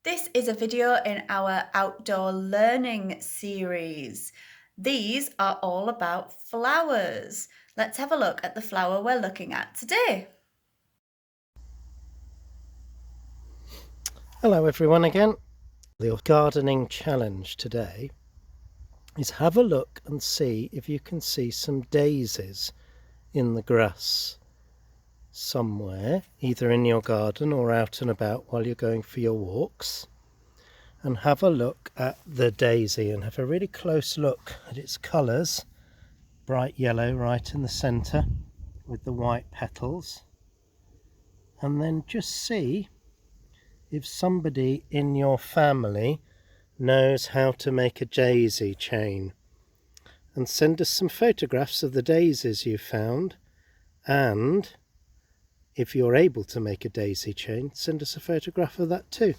This is a video in our outdoor learning series. These are all about flowers. Let's have a look at the flower we're looking at today. Hello everyone again. The gardening challenge today is have a look and see if you can see some daisies in the grass somewhere, either in your garden or out and about while you're going for your walks. And have a look at the daisy and have a really close look at its colours. Bright yellow right in the centre with the white petals. And then just see if somebody in your family knows how to make a daisy chain, and send us some photographs of the daisies you found, and if you're able to make a daisy chain, send us a photograph of that too.